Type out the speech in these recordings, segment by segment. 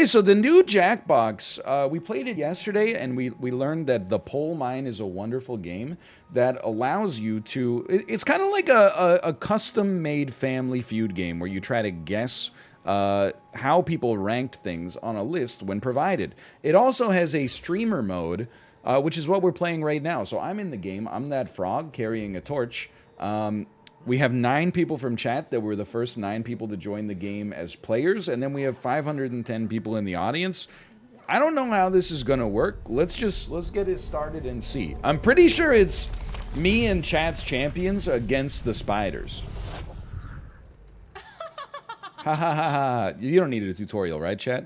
Okay, so the new JACKBOX, we played it yesterday, and we learned that the Pole Mine is a wonderful game that allows you to... It's kind of like a custom-made Family Feud game where you try to guess how people ranked things on a list when provided. It also has a streamer mode, which is what we're playing right now. So I'm in the game. I'm that frog carrying a torch. We have 9 people from chat that were the first 9 people to join the game as players, and then we have 510 people in the audience. I don't know how this is gonna work. Let's get it started and see. I'm pretty sure it's me and chat's champions against the spiders. Ha ha ha ha. You don't need a tutorial, right, chat?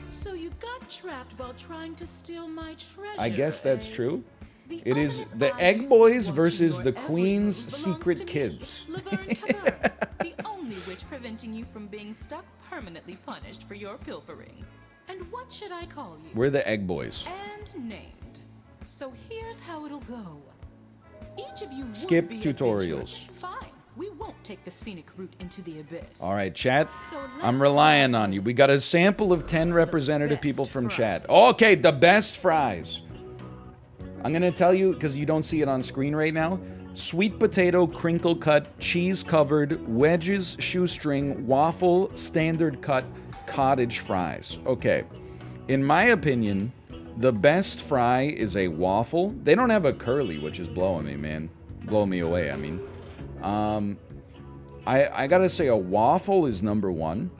So you got trapped while trying to steal my treasure. I guess that's true. The It is ominous the eye Egg you Boys see versus watching the your Queen's every move Secret belongs to me, Kids. Laverne Cavern, the only witch preventing you from being stuck permanently punished for your pilfering. And what should I call you? We're the Egg Boys. And named. So here's how it'll go. Each of you Skip would be tutorials. adventurous. Fine. We won't take the scenic route into the abyss. All right, chat. So I'm let's relying start on you. We got a sample of 10 representative best people from fries. chat. Okay, the best fries. I'm going to tell you, because you don't see it on screen right now, sweet potato, crinkle cut, cheese covered, wedges, shoestring, waffle, standard cut, cottage fries. Okay. In my opinion, the best fry is a waffle. They don't have a curly, which is blowing me, man. Blow me away, I mean. I gotta say a waffle is number 1.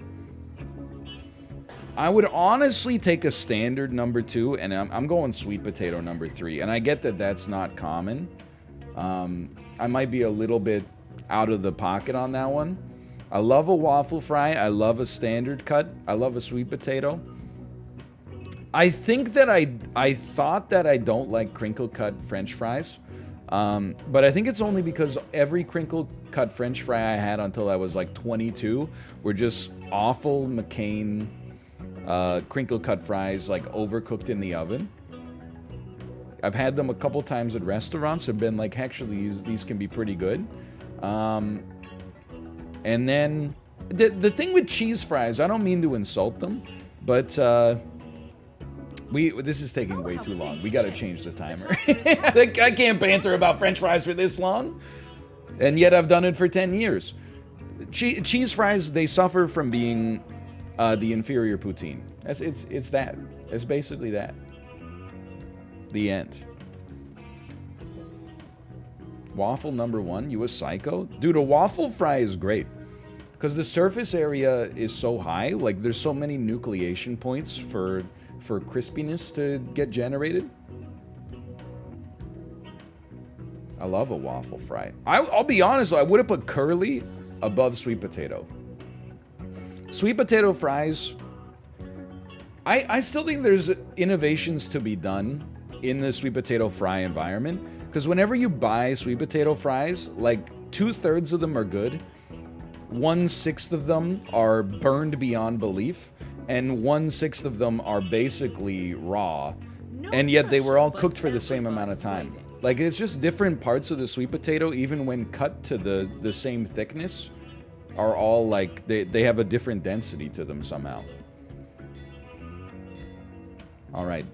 I would honestly take a standard number 2, and I'm going sweet potato number 3. And I get that that's not common. I might be a little bit out of the pocket on that one. I love a waffle fry. I love a standard cut. I love a sweet potato. I think that I thought that I don't like crinkle cut French fries. But I think it's only because every crinkle cut French fry I had until I was like 22 were just awful McCain crinkle cut fries, like overcooked in the oven. I've had them a couple times at restaurants and been like, actually, these can be pretty good. And then the thing with cheese fries, I don't mean to insult them, but this is taking way too long. We gotta change the timer. I can't banter about French fries for this long, and yet I've done it for 10 years. Cheese fries, they suffer from being the inferior poutine. It's that. It's basically that. The end. Waffle number 1, you a psycho? Dude, a waffle fry is great. Because the surface area is so high, like there's so many nucleation points for crispiness to get generated. I love a waffle fry. I'll be honest, I would have put curly above sweet potato. Sweet potato fries, I still think there's innovations to be done in the sweet potato fry environment. Because whenever you buy sweet potato fries, like 2/3 of them are good, 1/6 of them are burned beyond belief, and 1/6 of them are basically raw, and yet they were all cooked for the same amount of time. Like, it's just different parts of the sweet potato, even when cut to the same thickness, are all like, they have a different density to them somehow. All right.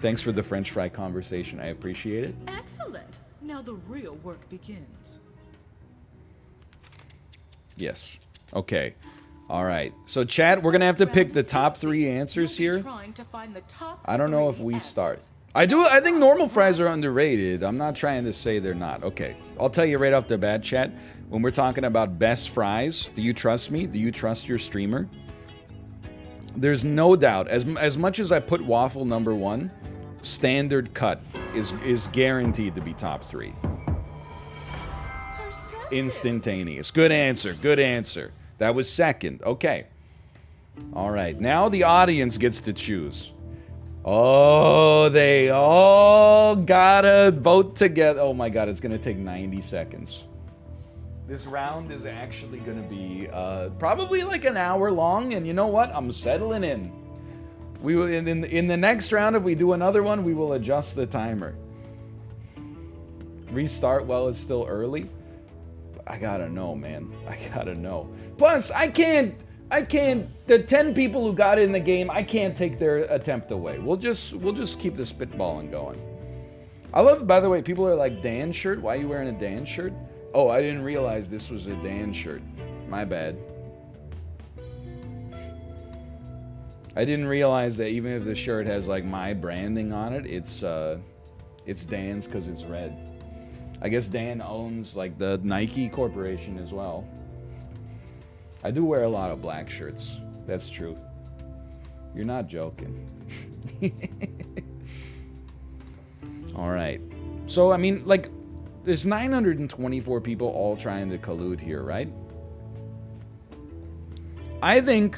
Thanks for the French fry conversation. I appreciate it. Excellent. Now the real work begins. Yes. Okay. All right. So, chat, we're going to have to pick the top 3 answers here. I don't know if we start. I think normal fries are underrated. I'm not trying to say they're not. Okay. I'll tell you right off the bat, chat. When we're talking about best fries, do you trust me? Do you trust your streamer? There's no doubt. As much as I put waffle number 1, standard cut is guaranteed to be top 3. Instantaneous. Good answer. Good answer. That was second. Okay. All right. Now the audience gets to choose. Oh, they all gotta vote together. Oh my God, it's gonna take 90 seconds. This round is actually gonna be probably like an hour long, and you know what? I'm settling in. We will in the next round, if we do another one, we will adjust the timer. Restart while it's still early. I gotta know, man. I gotta know. Plus, I can't I can't. The 10 people who got in the game, I can't take their attempt away. We'll just keep the spitballing going. I love, by the way, people are like, Dan shirt? Why are you wearing a Dan shirt? Oh, I didn't realize this was a Dan shirt. My bad. I didn't realize that even if the shirt has like my branding on it, it's Dan's because it's red. I guess Dan owns like the Nike Corporation as well. I do wear a lot of black shirts. That's true. You're not joking. All right. So, I mean, like, there's 924 people all trying to collude here, right? I think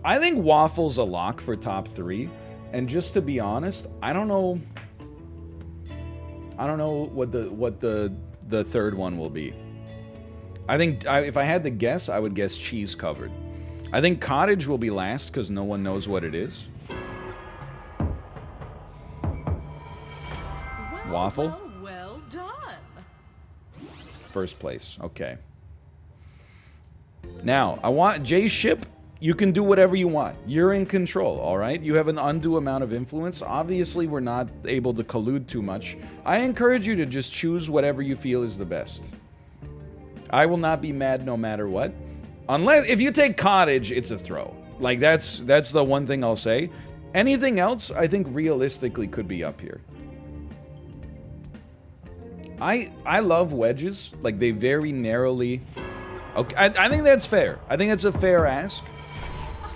Waffle's a lock for top 3. And just to be honest, I don't know what the third one will be. I think if I had to guess, I would guess cheese covered. I think cottage will be last because no one knows what it is. Waffle? Well done. First place. Okay. Now, I want Jay Ship. You can do whatever you want. You're in control, all right? You have an undue amount of influence. Obviously, we're not able to collude too much. I encourage you to just choose whatever you feel is the best. I will not be mad no matter what. Unless, if you take cottage, it's a throw. Like, that's the one thing I'll say. Anything else, I think realistically could be up here. I love wedges. Like, they very narrowly... Okay, I think that's fair. I think that's a fair ask.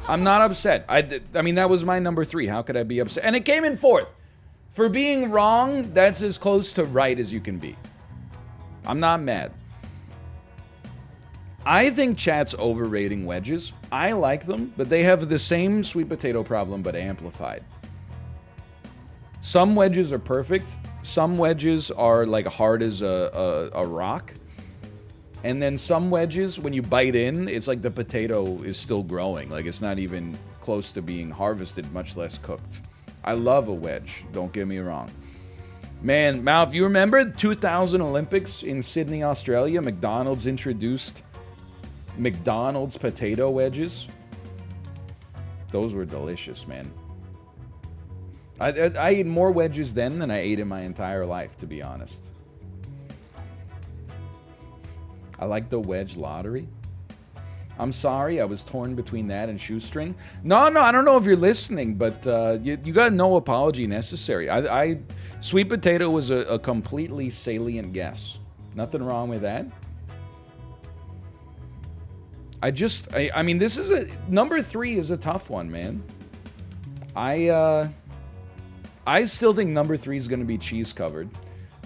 I'm not upset. I mean, that was my number 3. How could I be upset? And it came in 4th. For being wrong, that's as close to right as you can be. I'm not mad. I think chat's overrating wedges. I like them, but they have the same sweet potato problem, but amplified. Some wedges are perfect. Some wedges are like hard as a rock. And then some wedges, when you bite in, it's like the potato is still growing. Like it's not even close to being harvested, much less cooked. I love a wedge, don't get me wrong. Man, Mal, if you remember 2000 Olympics in Sydney, Australia, McDonald's introduced McDonald's potato wedges. Those were delicious, man. I ate more wedges then than I ate in my entire life, to be honest. I like the wedge lottery. I'm sorry, I was torn between that and shoestring. No, I don't know if you're listening, but you got no apology necessary. Sweet potato was a completely salient guess. Nothing wrong with that. I mean, this is number 3 is a tough one, man. I still think number 3 is going to be cheese covered.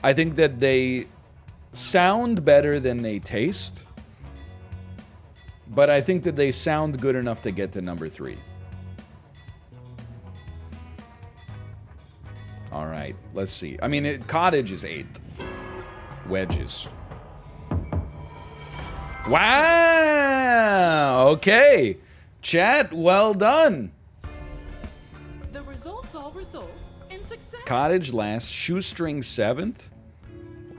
I think that they sound better than they taste, but I think that they sound good enough to get to number 3. All right, let's see. I mean, cottage is 8th. Wedges. Wow! Okay. Chat, well done. The results all result in success. Cottage last, shoestring 7th.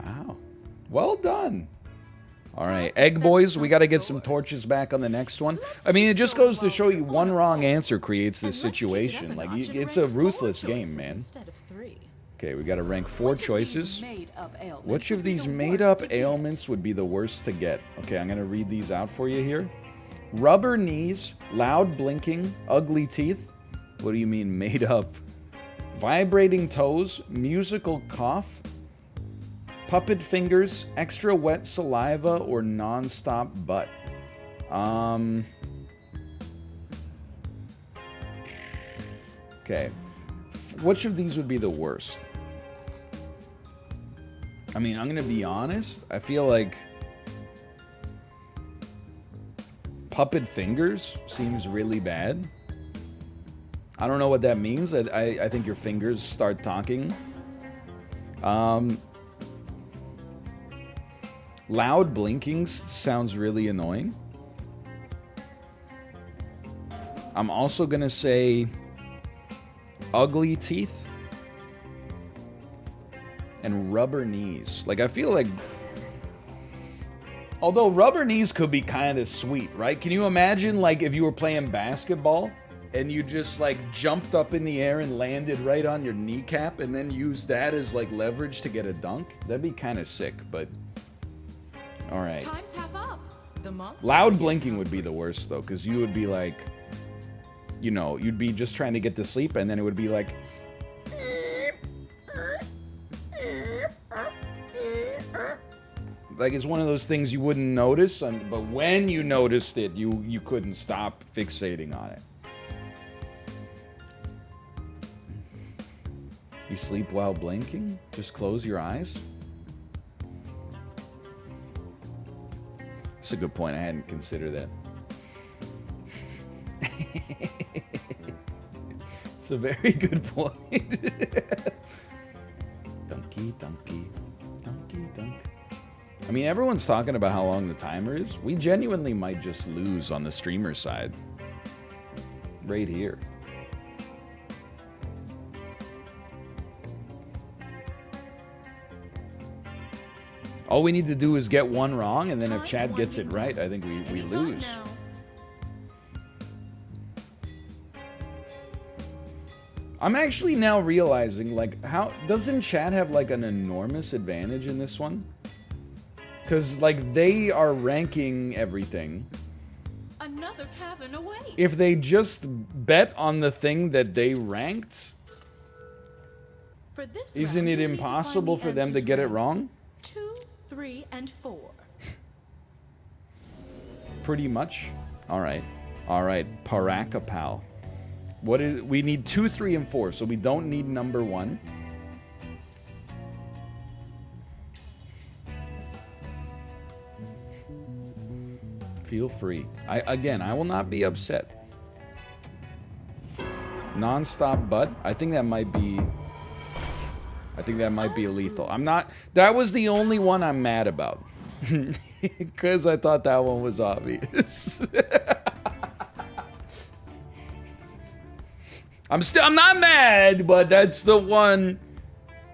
Wow. Well done. All right, Egg Boys, we got to get some torches back on the next one. I mean, it just goes to show you one wrong answer creates this situation. Like, it's a ruthless game, man. Okay, we got to rank 4 choices. Which of these made-up ailments would be the worst to get? Okay, I'm going to read these out for you here. Rubber knees, loud blinking, ugly teeth. What do you mean made up? Vibrating toes, musical cough, puppet fingers, extra wet saliva, or non-stop butt. Okay. Which of these would be the worst? I mean, I'm gonna be honest. I feel like puppet fingers seems really bad. I don't know what that means. I think your fingers start talking. Loud blinking sounds really annoying. I'm also gonna say ugly teeth and rubber knees. Like, I feel like Although rubber knees could be kind of sweet, right? Can you imagine, like, if you were playing basketball and you just, like, jumped up in the air and landed right on your kneecap and then used that as, like, leverage to get a dunk? That'd be kind of sick, but... Alright. Time's half up. The monster Loud blinking would be the worst, though, because you would be, like... You know, you'd be just trying to get to sleep, and then it would be, like... Like, it's one of those things you wouldn't notice, but when you noticed it, you couldn't stop fixating on it. You sleep while blinking? Just close your eyes? That's a good point. I hadn't considered that. It's a very good point. Donkey, donkey, donkey, dunk. I mean, everyone's talking about how long the timer is. We genuinely might just lose on the streamer side. Right here. All we need to do is get one wrong, and then if Chad gets it right, I think we lose. I'm actually now realizing, like, how... Doesn't Chad have, like, an enormous advantage in this one? Because, like, they are ranking everything. Another cavern awaits. If they just bet on the thing that they ranked, for this isn't it impossible for them to get it wrong? 2, 3, and 4. Pretty much. Alright. Alright. Parakapal. What is... We need 2, 3, and 4, so we don't need number 1. Feel free. I will not be upset. Non-stop butt. I think that might be... lethal. I'm not... That was the only one I'm mad about. Because I thought that one was obvious. I'm not mad, but that's the one...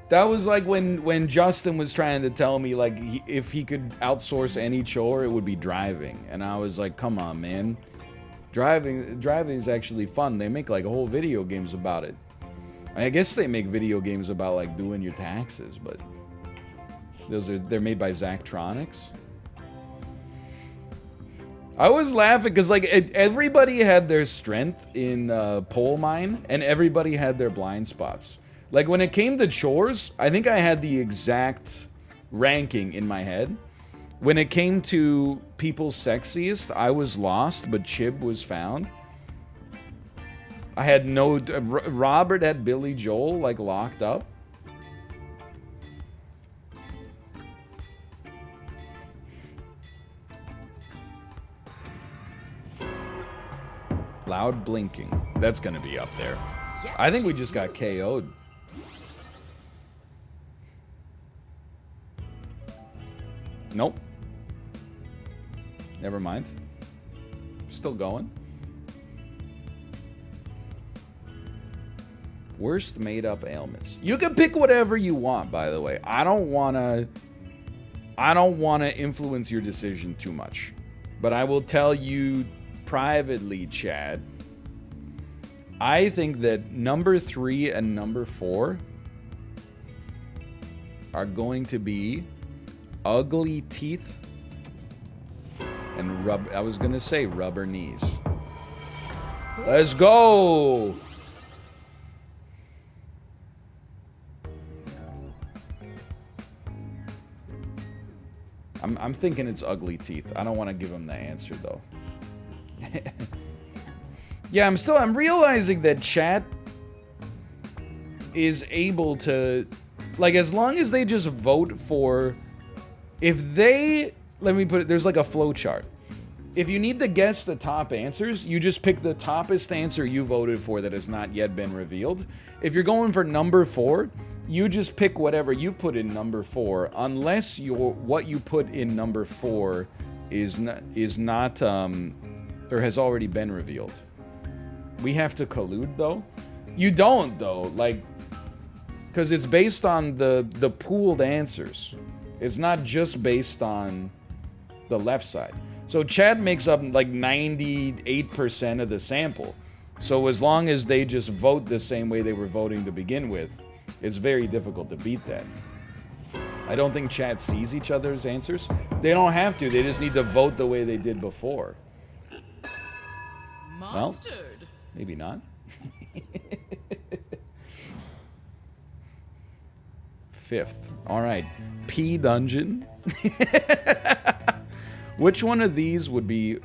That was like when Justin was trying to tell me, like, if he could outsource any chore, it would be driving. And I was like, come on, man. Driving is actually fun. They make, like, whole video games about it. I guess they make video games about, like, doing your taxes, but... They're made by Zachtronics. I was laughing because, like, everybody had their strength in Pole Mine, and everybody had their blind spots. Like, when it came to chores, I think I had the exact ranking in my head. When it came to people's sexiest, I was lost, but Chib was found. I had no... Robert had Billy Joel, like, locked up. Loud blinking. That's gonna be up there. Yes, I think we just got KO'd. Nope. Never mind. Still going. Worst made-up ailments. You can pick whatever you want, by the way. I don't wanna influence your decision too much. But I will tell you privately, Chad, I think that number 3 and number 4 are going to be ugly teeth and I was gonna say rubber knees. Let's go! I'm thinking it's ugly teeth. I don't want to give him the answer though. Yeah, I'm realizing that chat is able to, like, as long as they just vote for, if they, let me put it, there's like a flow chart. If you need to guess the top answers, you just pick the toppest answer you voted for that has not yet been revealed. If you're going for number 4, you just pick whatever you put in number 4, unless what you put in number 4 is not or has already been revealed. We have to collude though. You don't though, like, because it's based on the pooled answers. It's not just based on the left side. So chat makes up like 98% of the sample. So as long as they just vote the same way they were voting to begin with, it's very difficult to beat that. I don't think chat sees each other's answers. They don't have to. They just need to vote the way they did before. Monstered. Well, maybe not. Fifth. All right. P dungeon. Which one of these would be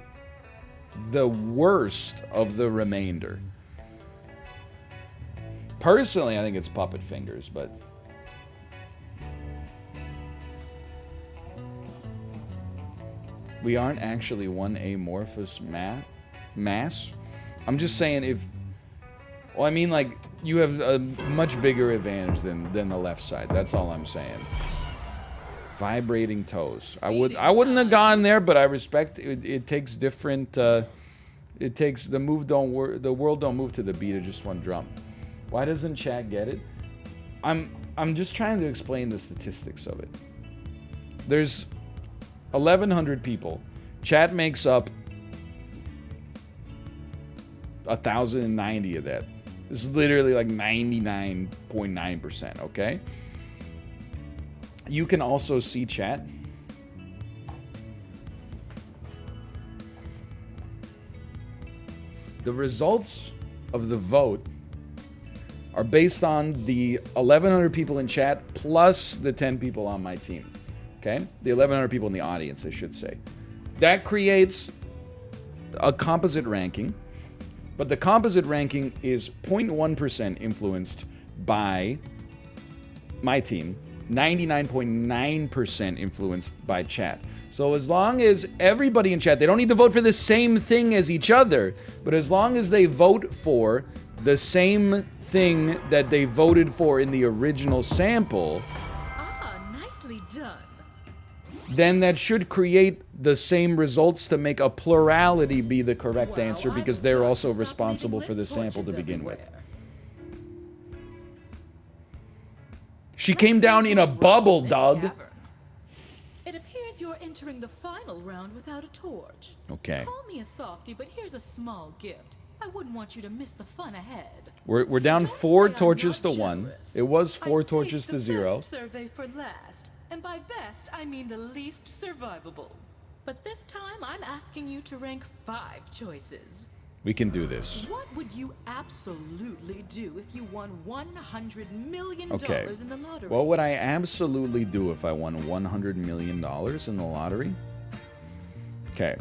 the worst of the remainder? Personally, I think it's Puppet Fingers, but we aren't actually one amorphous mass. I'm just saying if... Well, I mean, like, you have a much bigger advantage than the left side. That's all I'm saying. Vibrating toes. I wouldn't have gone there, but I respect it. It takes different... it takes... The world don't move to the beat of just one drum. Why doesn't chat get it? I'm just trying to explain the statistics of it. There's 1,100 people. Chat makes up 1,090 of that. This is literally like 99.9%, okay? You can also see chat. The results of the vote are based on the 1,100 people in chat plus the 10 people on my team. Okay? The 1,100 people in the audience, I should say. That creates a composite ranking, but the composite ranking is 0.1% influenced by my team, 99.9% influenced by chat. So as long as everybody in chat, they don't need to vote for the same thing as each other, but as long as they vote for the same thing that they voted for in the original sample, Nicely done. then that should create the same results to make a plurality be the correct answer, because they're also responsible for the sample to begin with. She came down in a bubble, Doug. It appears you're entering the final round without a torch. Okay. Call me a softie, but here's a small gift. I wouldn't want you to miss the fun ahead. We're down 4 torches to 1. It was 4 torches to 0. Best survey for last, and by best I mean the least survivable. But this time I'm asking you to rank 5 choices. We can do this. What would you absolutely do if you won $100 million Okay. in the lottery? What would I absolutely do if I won $100 million in the lottery? Okay.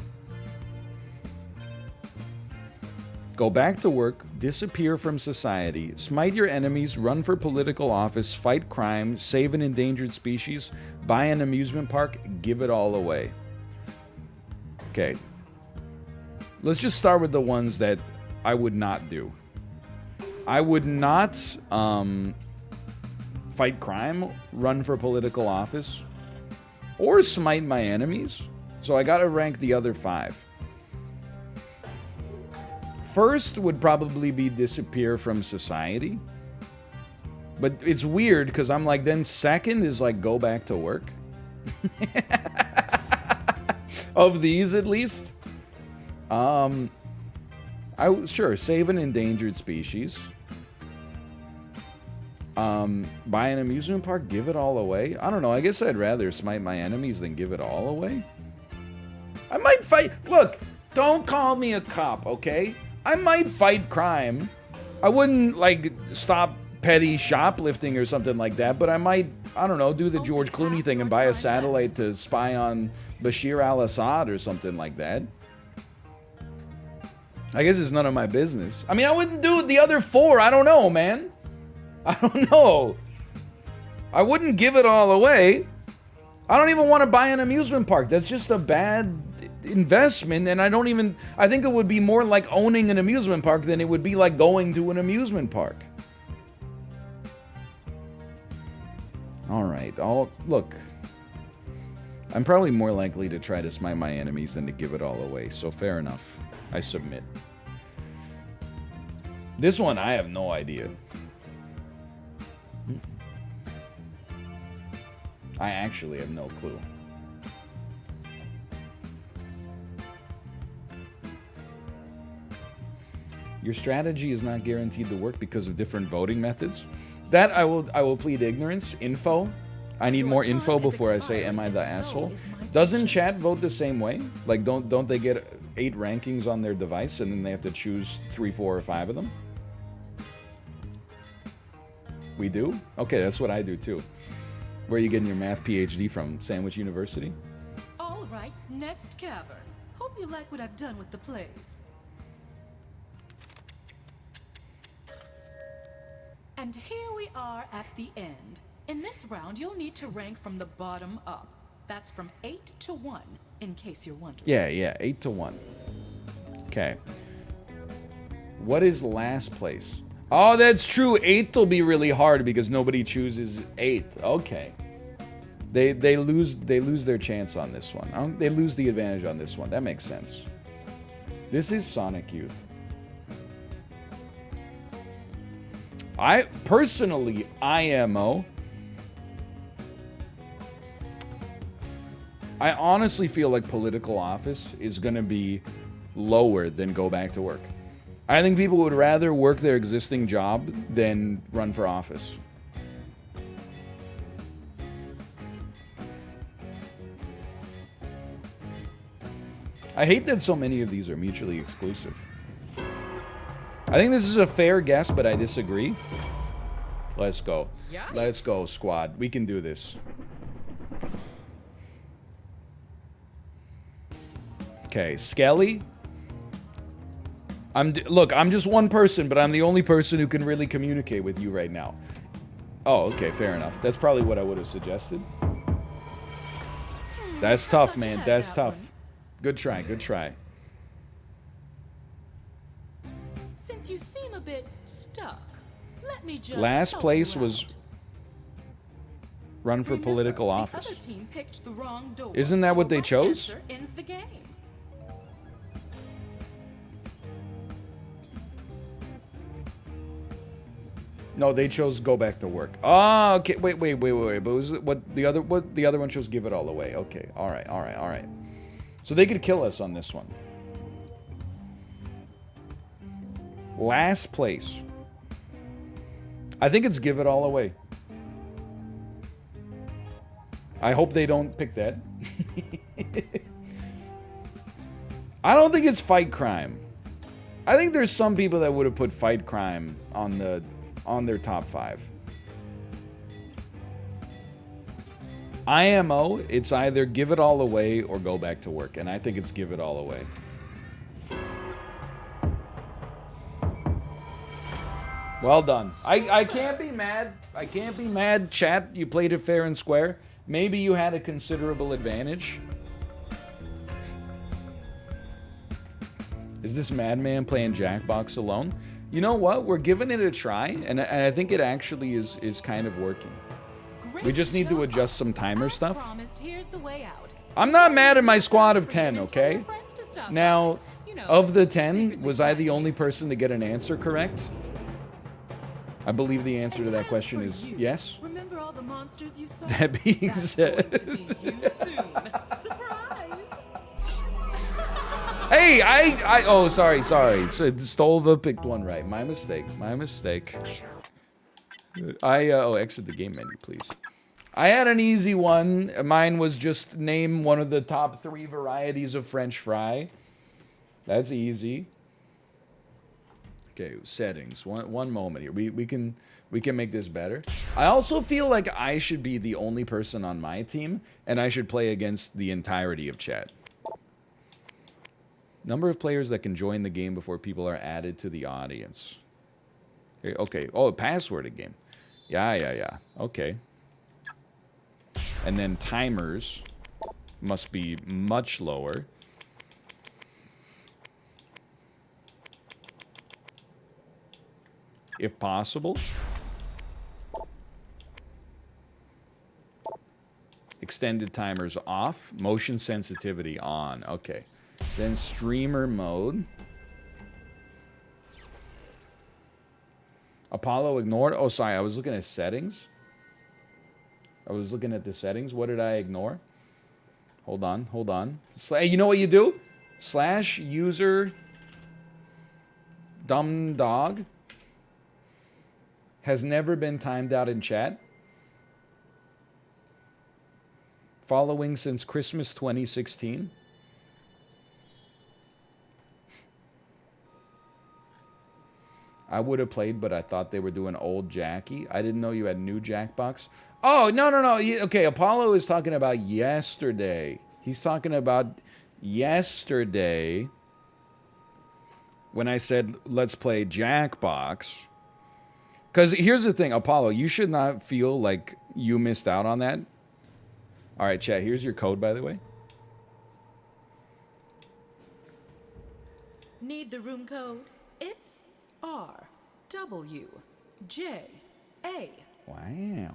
Go back to work, disappear from society, smite your enemies, run for political office, fight crime, save an endangered species, buy an amusement park, give it all away. Okay. Let's just start with the ones that I would not do. I would not fight crime, run for political office, or smite my enemies. So I gotta rank the other 5. First would probably be disappear from society. But it's weird because I'm like, then second is like go back to work. Of these, at least. Sure, save an endangered species. Buy an amusement park, give it all away. I don't know, I guess I'd rather smite my enemies than give it all away. I might fight. Look, don't call me a cop, okay? I might fight crime. I wouldn't, like, stop petty shoplifting or something like that, but I might, I don't know, do the George Clooney thing and buy a satellite to spy on Bashir al-Assad or something like that. I guess it's none of my business. I mean, I wouldn't do the other 4. I don't know, man. I don't know. I wouldn't give it all away. I don't even want to buy an amusement park. That's just a bad investment, and I think it would be more like owning an amusement park than it would be like going to an amusement park. Alright, look. I'm probably more likely to try to smite my enemies than to give it all away, so fair enough. I submit. This one, I have no idea. I actually have no clue. Your strategy is not guaranteed to work because of different voting methods. That I will plead ignorance. Info. I need more info before I say, am I the asshole? Doesn't chat vote the same way? Like, don't they get 8 rankings on their device and then they have to choose 3, 4, or 5 of them? We do? Okay, that's what I do too. Where are you getting your math PhD from? Sandwich University? All right, next cavern. Hope you like what I've done with the place. And here we are at the end. In this round, you'll need to rank from the bottom up. That's from 8 to 1, in case you're wondering. Yeah, 8 to 1. Okay. What is last place? Oh, that's true. 8th will be really hard because nobody chooses 8th. Okay. They lose their chance on this one. They lose the advantage on this one. That makes sense. This is Sonic Youth. Personally, IMO. I honestly feel like political office is going to be lower than go back to work. I think people would rather work their existing job than run for office. I hate that so many of these are mutually exclusive. I think this is a fair guess, but I disagree. Let's go. Yikes. Let's go, squad. We can do this. Okay, Skelly. Look, I'm just one person, but I'm the only person who can really communicate with you right now. Oh, okay, fair enough. That's probably what I would have suggested. That's tough, man. That's tough. Good try, good try. Since you seem a bit stuck, let me just Last place you was out. run for Remember, political the office. other team picked the wrong door, Isn't that so what they right chose? answer ends the game. No, they chose go back to work. Oh, okay. Wait. But was it what the other one chose? Give it all away. Okay. All right. So they could kill us on this one. Last place. I think it's give it all away. I hope they don't pick that. I don't think it's fight crime. I think there's some people that would have put fight crime on their top 5. IMO, it's either give it all away or go back to work, and I think it's give it all away. Well done. I can't be mad. I can't be mad. Chat, you played it fair and square. Maybe you had a considerable advantage. Is this madman playing Jackbox alone? You know what? We're giving it a try, and I think it actually is kind of working. We just need to adjust some timer stuff. I'm not mad at my squad of 10, okay? Now, of the 10, was I the only person to get an answer correct? I believe the answer to that question is yes. Remember all the monsters you saw? That being said... Surprise! Hey, oh, sorry. So Stolva picked one right. My mistake. Exit the game menu, please. I had an easy one. Mine was just name one of the top 3 varieties of French fry. That's easy. Okay, settings. One moment here. We can make this better. I also feel like I should be the only person on my team, and I should play against the entirety of chat. Number of players that can join the game before people are added to the audience. Okay. Oh, password game. Yeah. Okay. And then timers must be much lower. If possible. Extended timers off. Motion sensitivity on. Okay. Then streamer mode. Apollo ignored. Oh, sorry. I was looking at settings. I was looking at the settings. What did I ignore? Hold on. You know what you do? /user Dumb dog has never been timed out in chat. Following since Christmas 2016. I would have played, but I thought they were doing old Jackie. I didn't know you had new Jackbox. Oh, no. Okay, Apollo is talking about yesterday. He's talking about yesterday when I said, let's play Jackbox. Because here's the thing, Apollo, you should not feel like you missed out on that. All right, chat, here's your code, by the way. Need the room code? It's RWJA. Wow.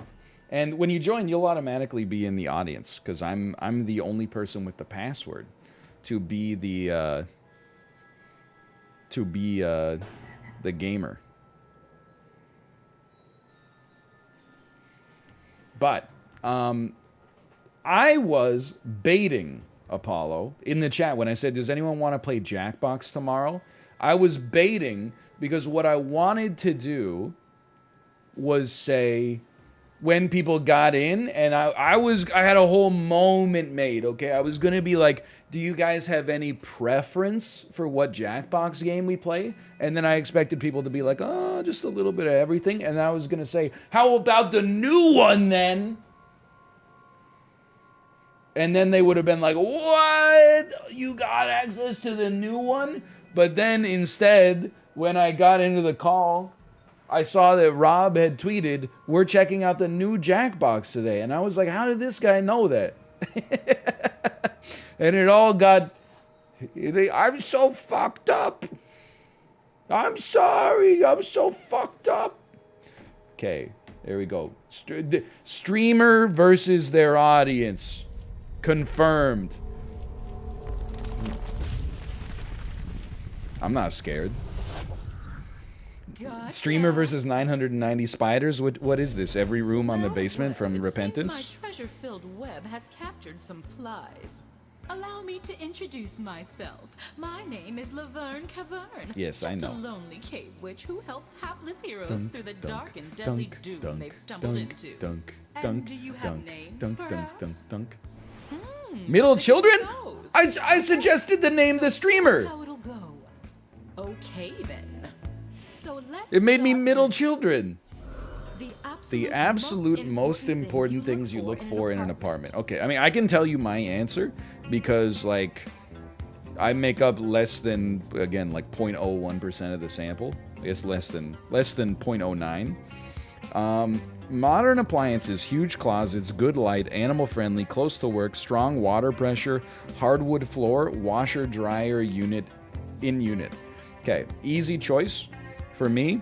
And when you join, you'll automatically be in the audience because I'm the only person with the password to be the gamer. But I was baiting Apollo in the chat when I said, does anyone want to play Jackbox tomorrow? I was baiting because what I wanted to do was say when people got in, and I had a whole moment made, okay? I was going to be like, do you guys have any preference for what Jackbox game we play? And then I expected people to be like, oh, just a little bit of everything. And I was going to say, how about the new one then? And then they would have been like, what? You got access to the new one? But then instead, when I got into the call, I saw that Rob had tweeted, we're checking out the new Jackbox today. And I was like, how did this guy know that? And it all got, I'm so fucked up. I'm sorry, I'm so fucked up. Okay, there we go. Streamer versus their audience. Confirmed. I'm not scared. Gotcha. Streamer versus 990 spiders? What is this? Every room on the basement from It Repentance? seems my treasure-filled web has captured some flies. Allow me to introduce myself. My name is Laverne Cavern. Yes, I know. Just a lonely cave witch who helps hapless heroes through the dark and deadly doom they've stumbled into. And do you have names, perhaps? Middle children? Nose. I suggested the name the streamer. How it'll go. Okay then. So let's It made me start middle with children. The the absolute most important things you look for in an apartment. Okay, I mean, I can tell you my answer because, like, I make up less than, again, like 0.01% of the sample. I guess less than 0.09. Modern appliances, huge closets, good light, animal friendly, close to work, strong water pressure, hardwood floor, washer dryer unit in unit. Okay, easy choice for me.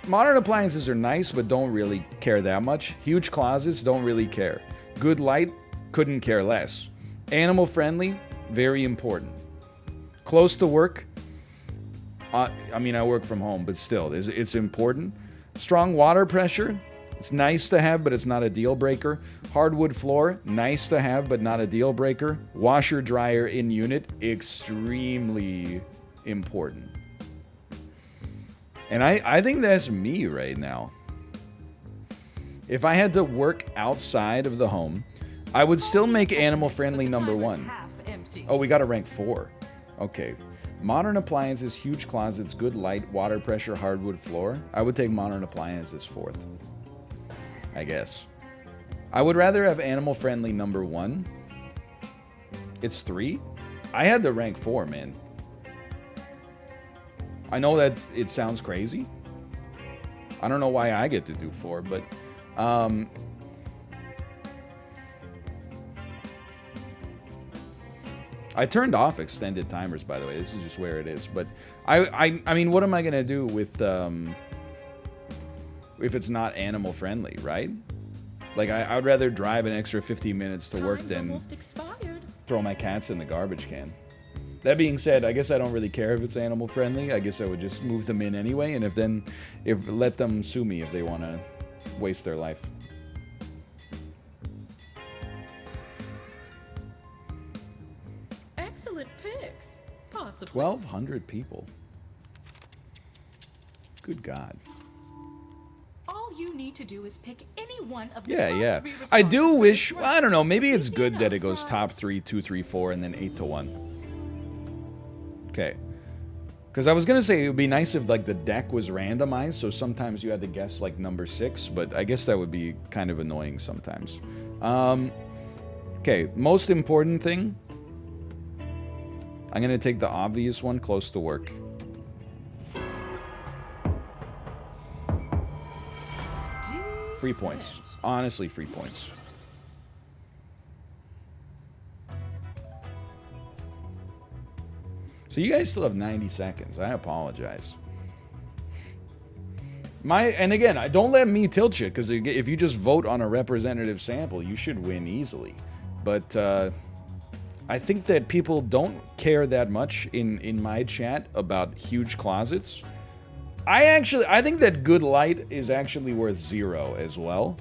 Modern appliances are nice, but don't really care that much. Huge closets, don't really care. Good light, couldn't care less. Animal friendly, very important. Close to work, I mean, I work from home, but still, it's important. Strong water pressure, it's nice to have, but it's not a deal breaker. Hardwood floor, nice to have, but not a deal breaker. Washer dryer in unit, extremely important. And I think that's me right now. If I had to work outside of the home, I would still make animal friendly number one. Oh, we got to rank 4. Okay. Modern appliances, huge closets, good light, water pressure, hardwood floor. I would take modern appliances 4th. I guess. I would rather have animal friendly number 1. It's 3? I had to rank 4, man. I know that it sounds crazy. I don't know why I get to do 4, but I turned off extended timers, by the way. This is just where it is. But I mean, what am I gonna do with if it's not animal friendly, right? Like I'd rather drive an extra 15 minutes to work than throw my cats in the garbage can. That being said, I guess I don't really care if it's animal friendly. I guess I would just move them in anyway, and if let them sue me if they want to waste their life. Excellent picks. Possibly. 1,200 people. Good God. All you need to do is pick any one of the Yeah, top yeah. 3 I responses do for wish, this well, I round. don't know, maybe it's Easy good that it enough, goes right? top 3, 2, 3, 4, and then 8 to 1. Okay. Because I was going to say it would be nice if, like, the deck was randomized, so sometimes you had to guess, like, number 6, but I guess that would be kind of annoying sometimes. Okay, most important thing. I'm going to take the obvious one, close to work. Free points. Honestly, free points. So you guys still have 90 seconds. I apologize. And again, don't let me tilt you, because if you just vote on a representative sample, you should win easily. But I think that people don't care that much in my chat about huge closets. I think that good light is actually worth 0 as well.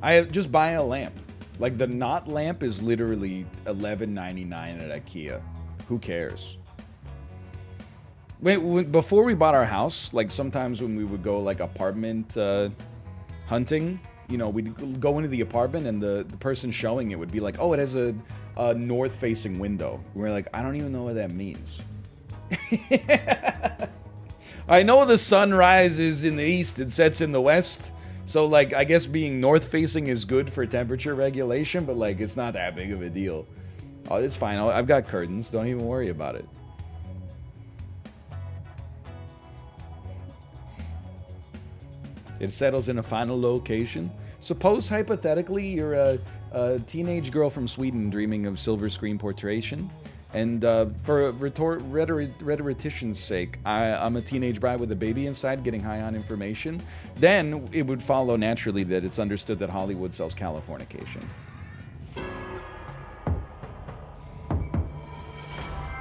I just buy a lamp. Like, the knot lamp is literally $11.99 at IKEA. Who cares? Wait, before we bought our house, like, sometimes when we would go, like, apartment hunting, you know, we'd go into the apartment and the person showing it would be like, oh, it has a north-facing window. We're like, I don't even know what that means. I know the sun rises in the east and sets in the west. So, like, I guess being north-facing is good for temperature regulation, but, like, it's not that big of a deal. Oh, it's fine. I've got curtains. Don't even worry about it. It settles in a final location. Suppose, hypothetically, you're a teenage girl from Sweden dreaming of silver screen portraiture. And for rhetorician's sake, I'm a teenage bride with a baby inside getting high on information. Then it would follow naturally that it's understood that Hollywood sells Californication.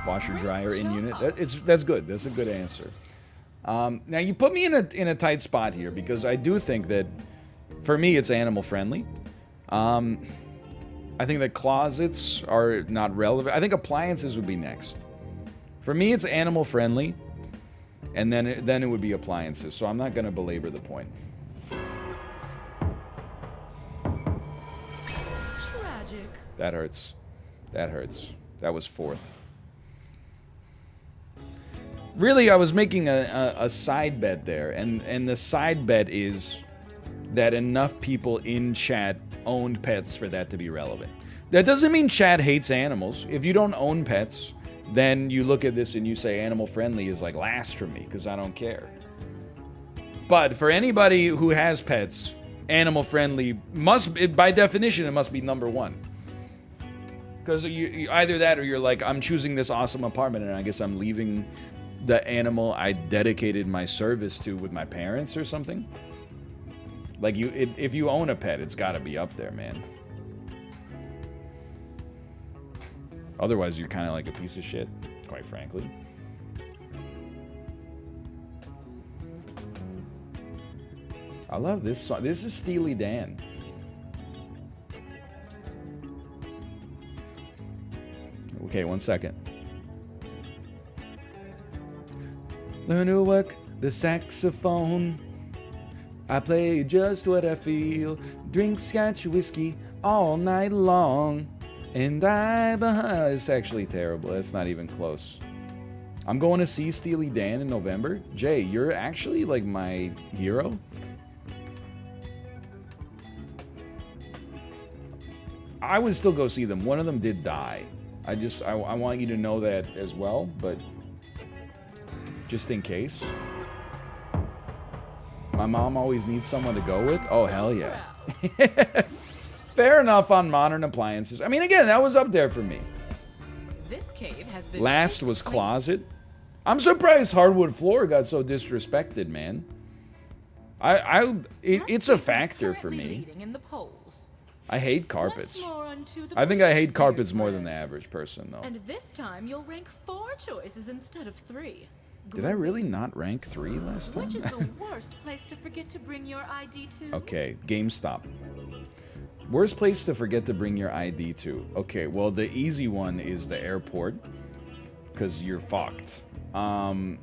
Washer dryer in unit. That's good. That's a good answer. Now you put me in a tight spot here because I do think that for me it's animal friendly. I think that closets are not relevant. I think appliances would be next. For me, it's animal friendly, and then it would be appliances. So I'm not going to belabor the point. Tragic. That hurts. That hurts. That was 4th. Really, I was making a side bet there, and the side bet is that enough people in chat owned pets for that to be relevant. That doesn't mean chat hates animals. If you don't own pets, then you look at this and you say animal friendly is like last for me because I don't care. But for anybody who has pets, animal friendly must, by definition, it must be number 1. Because you either that or you're like, I'm choosing this awesome apartment and I guess I'm leaving the animal I dedicated my service to with my parents or something. Like, if you own a pet, it's got to be up there, man. Otherwise, you're kind of like a piece of shit, quite frankly. I love this song. This is Steely Dan. Okay, 1 second. Learn to work the saxophone. I play just what I feel. Drink Scotch whiskey all night long. And it's actually terrible. That's not even close. I'm going to see Steely Dan in November. Jay, you're actually like my hero. I would still go see them. One of them did die. I want you to know that as well, but just in case. My mom always needs someone to go with. Oh, hell yeah. Fair enough on modern appliances. I mean, again, that was up there for me. This cave has been Last was closet. I'm surprised hardwood floor got so disrespected, man. It's a factor for me. I hate carpets. I think I hate carpets more than the average person, though. And this time you'll rank 4 choices instead of 3. Did I really not rank 3 last time? Which is the worst place to forget to bring your ID to? Okay, GameStop. Worst place to forget to bring your ID to. Okay, well, the easy one is the airport. because you're fucked. And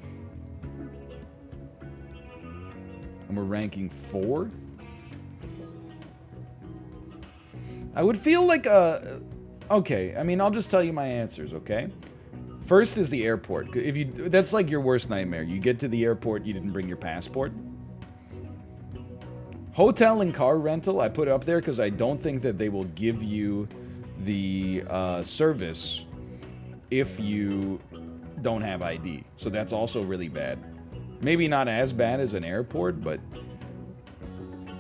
we're ranking 4. I would feel like okay, I mean, I'll just tell you my answers, okay? First is the airport. If you, that's like your worst nightmare. You get to the airport, you didn't bring your passport. Hotel and car rental, I put up there because I don't think that they will give you the service if you don't have ID. So that's also really bad. Maybe not as bad as an airport, but...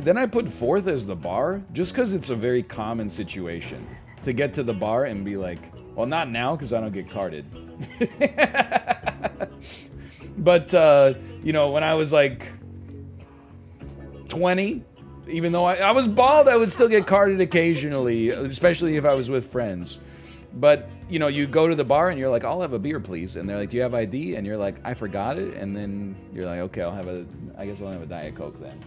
Then I put 4th as the bar, just because it's a very common situation. To get to the bar and be like, well, not now, because I don't get carded. But, you know, when I was like 20, even though I was bald, I would still get carded occasionally, especially if I was with friends. But, you know, you go to the bar and you're like, I'll have a beer, please. And they're like, do you have ID? And you're like, I forgot it. And then you're like, okay, I guess I'll have a Diet Coke then.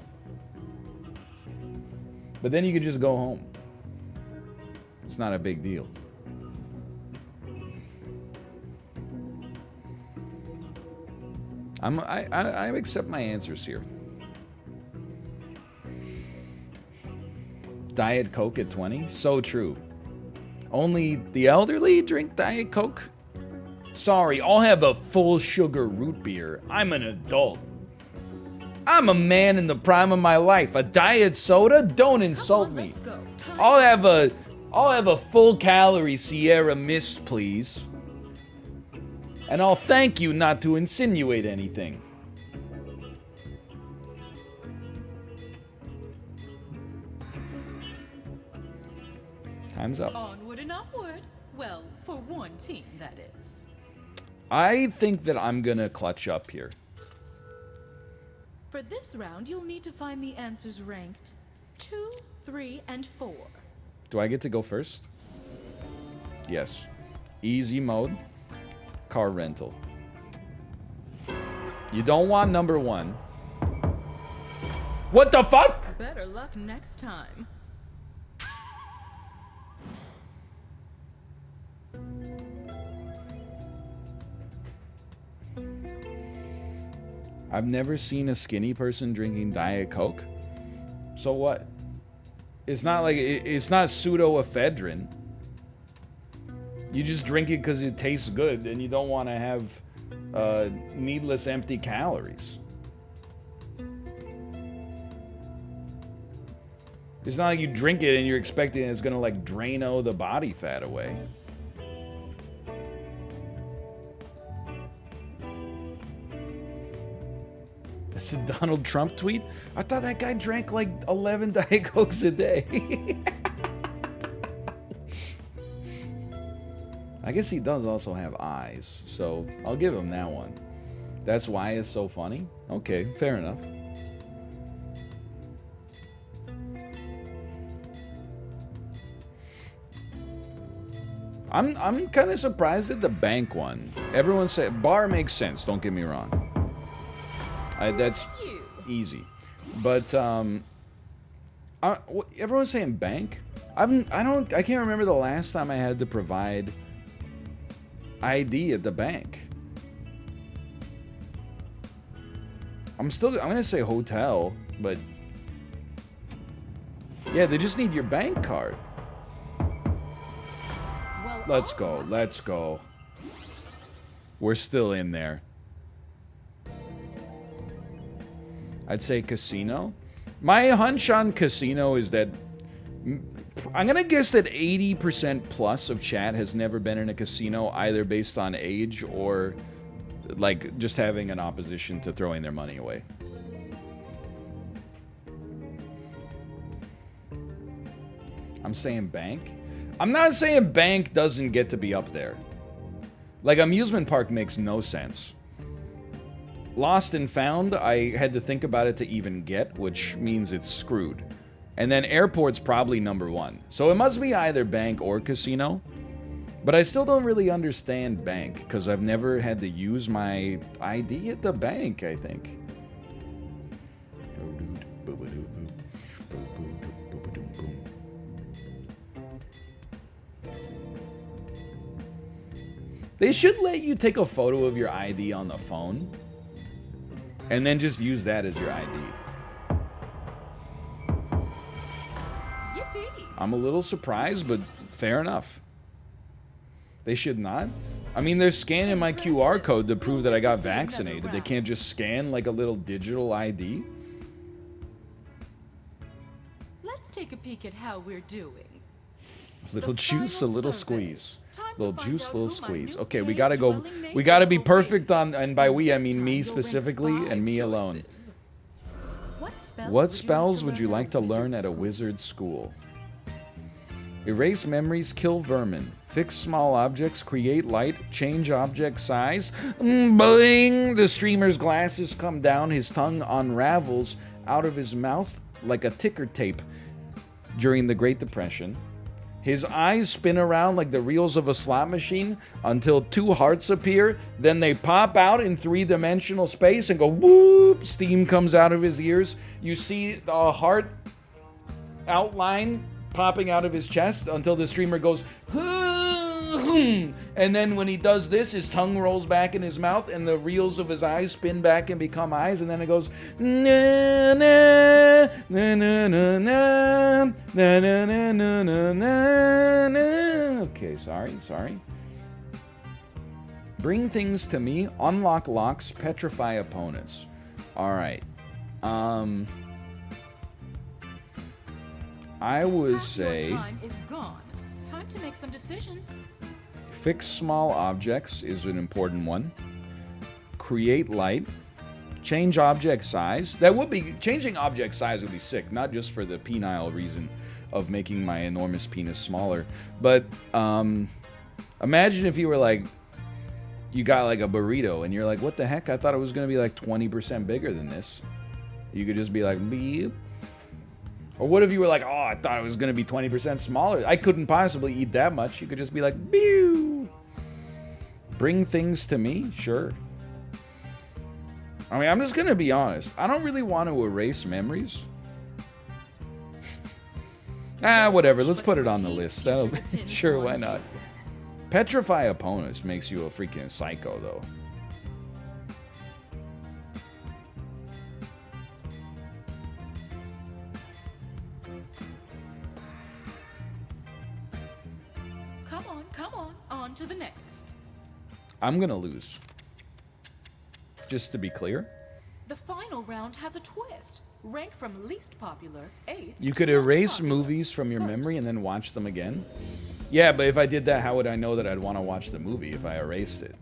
But then you can just go home. It's not a big deal. I accept my answers here. Diet Coke at 20? So true. Only the elderly drink Diet Coke? Sorry, I'll have a full sugar root beer. I'm an adult. I'm a man in the prime of my life. A diet soda? Don't insult me. I'll have a full calorie Sierra Mist, please. And I'll thank you not to insinuate anything. Time's up. Onward and upward. Well, for one team, that is. I think that I'm gonna clutch up here. For this round, you'll need to find the answers ranked 2, 3, and 4. Do I get to go first? Yes. Easy mode. Car rental. You don't want number 1. What the fuck? Better luck next time. I've never seen a skinny person drinking Diet Coke. So what? It's not like it's not pseudoephedrine. You just drink it because it tastes good and you don't want to have needless empty calories. It's not like you drink it and you're expecting it's gonna like Drano the body fat away. That's a Donald Trump tweet? I thought that guy drank like 11 Diet Cokes a day. I guess he does also have eyes, so I'll give him that one. That's why it's so funny? Okay, fair enough. I'm kind of surprised at the bank one. Everyone said bar makes sense, don't get me wrong. That's easy. But everyone's saying bank? I can't remember the last time I had to provide ID at the bank. I'm gonna say hotel, but yeah, they just need your bank card. Well, Let's go. Let's go. We're still in there. I'd say casino. My hunch on casino is that I'm gonna guess that 80% plus of chat has never been in a casino, either based on age or like just having an opposition to throwing their money away. I'm saying bank. I'm not saying bank doesn't get to be up there. Like, amusement park makes no sense. Lost and found, I had to think about it to even get, which means it's screwed. And then airport's probably number 1. So it must be either bank or casino. But I still don't really understand bank, because I've never had to use my ID at the bank, I think. They should let you take a photo of your ID on the phone. And then just use that as your ID. Yippee! I'm a little surprised, but fair enough. They should not. I mean, they're scanning my QR code to prove that I got vaccinated. They can't just scan like a little digital ID. Let's take a peek at how we're doing. Little juice, a little squeeze. Little juice, little squeeze. Okay, we cave gotta go. dwelling We gotta be neighbors will perfect on, and by we I mean me This time you'll rank specifically 5 and me alone. choices. What spells would you like to learn at a wizard school? Erase memories, kill vermin, fix small objects, create light, change object size. Boing! The streamer's glasses come down, his tongue unravels out of his mouth like a ticker tape during the Great Depression. His eyes spin around like the reels of a slot machine until 2 hearts appear. Then they pop out in 3-dimensional space and go whoop. Steam comes out of his ears. You see the heart outline popping out of his chest until the streamer goes, and then when he does this, his tongue rolls back in his mouth and the reels of his eyes spin back and become eyes, and then it goes, na na na na na na na na na na na na. Okay, sorry. Bring things to me, unlock locks, petrify opponents. All right. I would say time is gone. Time to make some decisions. fix small objects is an important one. Create light. Change object size. That would be, changing object size would be sick, not just for the penile reason of making my enormous penis smaller, but imagine if you were like, you got like a burrito and you're like, what the heck? I thought it was going to be like 20% bigger than this. You could just be like, beep. Or what if you were like, oh, I thought it was going to be 20% smaller. I couldn't possibly eat that much. You could just be like, bew. Bring things to me? Sure. I mean, I'm just going to be honest. I don't really want to erase memories. Whatever. Let's put it on the list. That'll sure, why not? Petrify opponents makes you a freaking psycho, though. Come on to the next. I'm gonna lose. Just to be clear. The final round has a twist. Rank from least popular, 8th. You could to most erase popular, movies from your memory and first. then watch them again. Yeah, but if I did that, how would I know that I'd want to watch the movie if I erased it?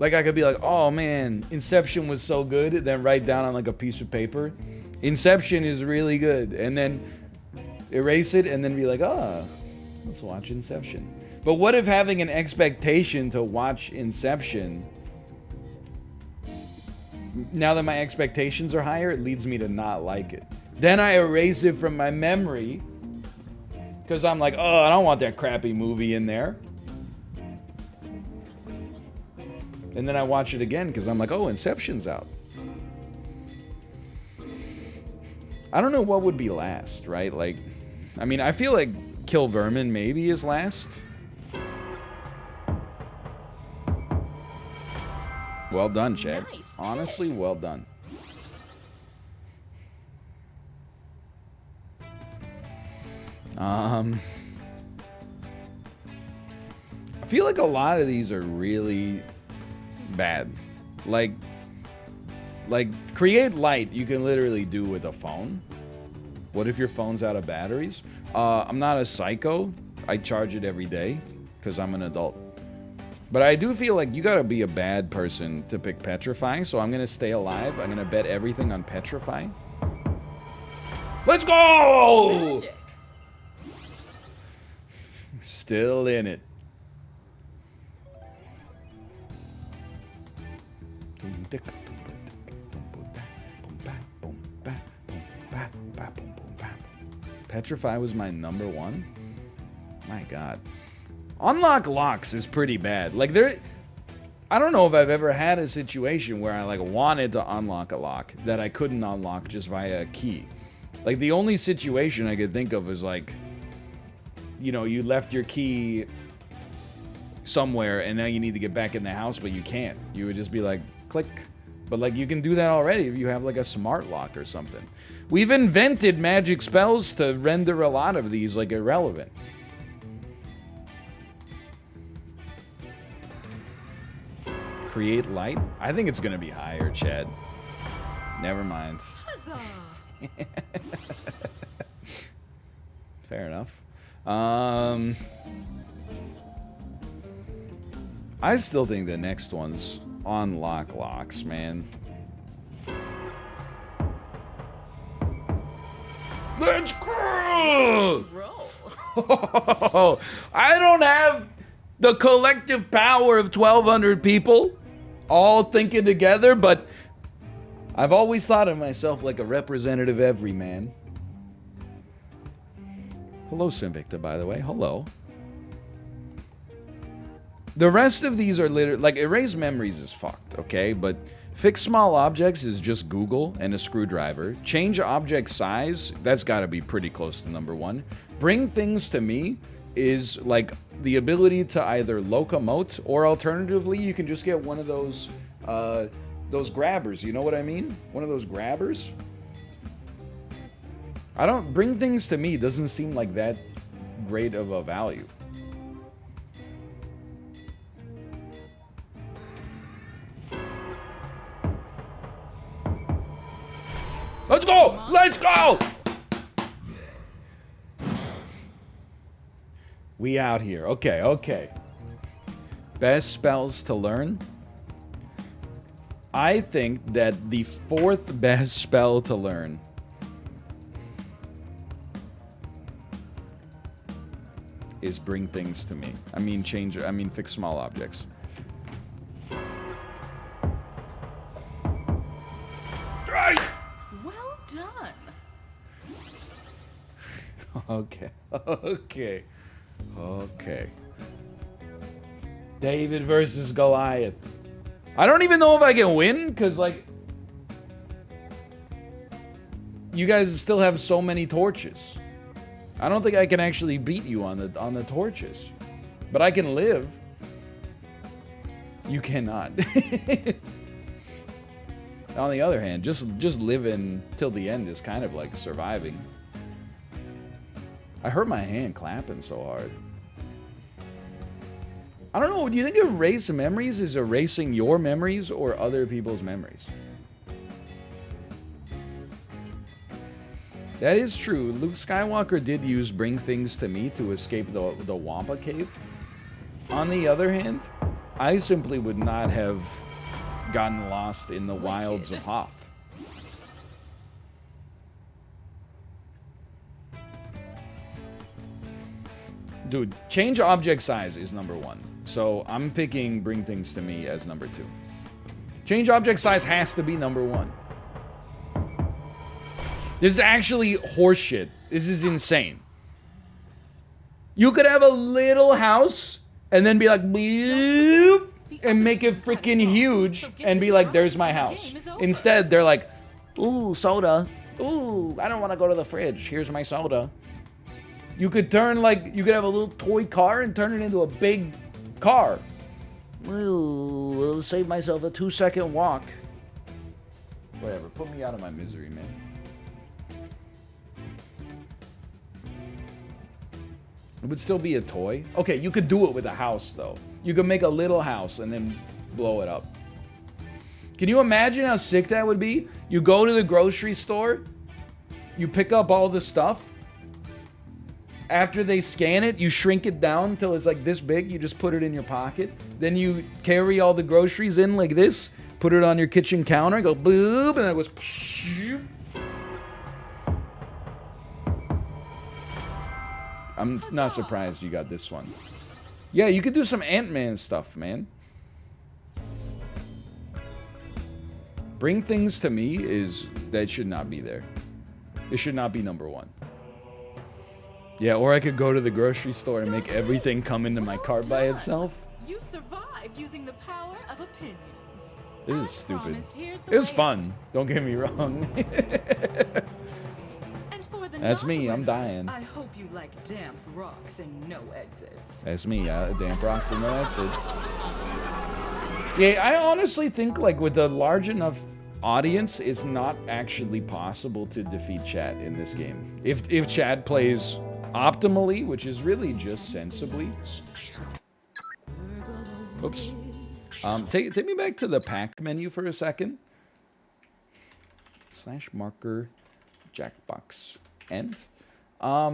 Like, I could be like, oh man, Inception was so good, then write down on like a piece of paper, Inception is really good, and then erase it and then be like, oh, let's watch Inception. But what if having an expectation to watch Inception, now that my expectations are higher, it leads me to not like it. Then I erase it from my memory because I'm like, oh, I don't want that crappy movie in there. And then I watch it again because I'm like, oh, Inception's out. I don't know what would be last, right? Like, I mean, I feel like Kill Vermin maybe is last. Well done, Chad. Nice. Honestly, well done. I feel like a lot of these are really bad. Like create light you can literally do with a phone. What if your phone's out of batteries? I'm not a psycho. I charge it every day because I'm an adult. But I do feel like you gotta be a bad person to pick Petrify, so I'm gonna stay alive. I'm gonna bet everything on Petrify. Let's go! Magic. Still in it. Petrify was my number one. My God. Unlock locks is pretty bad. Like I don't know if I've ever had a situation where I like wanted to unlock a lock that I couldn't unlock just via a key. Like the only situation I could think of is like, you know, you left your key somewhere, and now you need to get back in the house, but you can't. You would just be like, click. But like, you can do that already if you have like a smart lock or something. We've invented magic spells to render a lot of these like irrelevant. Create light? I think it's gonna be higher, Chad. Never mind. Huzzah! Fair enough. I still think the next one's unlock locks, man. Let's go! Roll. I don't have the collective power of 1,200 people all thinking together, but I've always thought of myself like a representative everyman. Hello, Sinvicta, by the way. Hello. The rest of these are literally, like, erase memories is fucked, okay? But fix small objects is just Google and a screwdriver. Change object size, that's gotta be pretty close to number 1. Bring things to me is, like, the ability to either locomote, or alternatively, you can just get one of those grabbers, you know what I mean? One of those grabbers. Bring things to me doesn't seem like that great of a value. Let's go! Let's go! We out here. Okay, okay. Best spells to learn? I think that the 4th best spell to learn is bring things to me. I mean fix small objects. Right! Well done. Okay. Okay. Okay. David versus Goliath. I don't even know if I can win, because, like, you guys still have so many torches. I don't think I can actually beat you on the torches. But I can live. You cannot. On the other hand, just living till the end is kind of like surviving. I hurt my hand clapping so hard. I don't know, do you think erase memories is erasing your memories or other people's memories? That is true. Luke Skywalker did use bring things to me to escape the Wampa cave. On the other hand, I simply would not have gotten lost in the wilds of Hoth. Dude, change object size is number 1. So I'm picking bring things to me as number 2. Change object size has to be number 1. This is actually horseshit. This is insane. You could have a little house and then be like, boop, and make it freaking huge and be like, there's my house. Instead, they're like, ooh, soda. Ooh, I don't want to go to the fridge. Here's my soda. You could you could have a little toy car and turn it into a big car. Ooh, I'll save myself a 2-second walk. Whatever, put me out of my misery, man. It would still be a toy. Okay, you could do it with a house, though. You could make a little house and then blow it up. Can you imagine how sick that would be? You go to the grocery store, you pick up all the stuff. After they scan it, you shrink it down until it's like this big. You just put it in your pocket. Then you carry all the groceries in like this, put it on your kitchen counter, go boop, and it goes. I'm not surprised you got this one. Yeah, you could do some Ant-Man stuff, man. Bring things to me that should not be there. It should not be number 1. Yeah, or I could go to the grocery store and make everything come into my cart by itself. You survived using the power of opinions. It is stupid. It was fun. Don't get me wrong. And for the That's me. I'm dying. I hope you like damp rocks and no exits. That's me. Damp rocks and no exit. Yeah, I honestly think like with a large enough audience, it's not actually possible to defeat chat in this game. If chat plays optimally, which is really just sensibly. Oops. Take me back to the pack menu for a second. /marker JACKBOX end.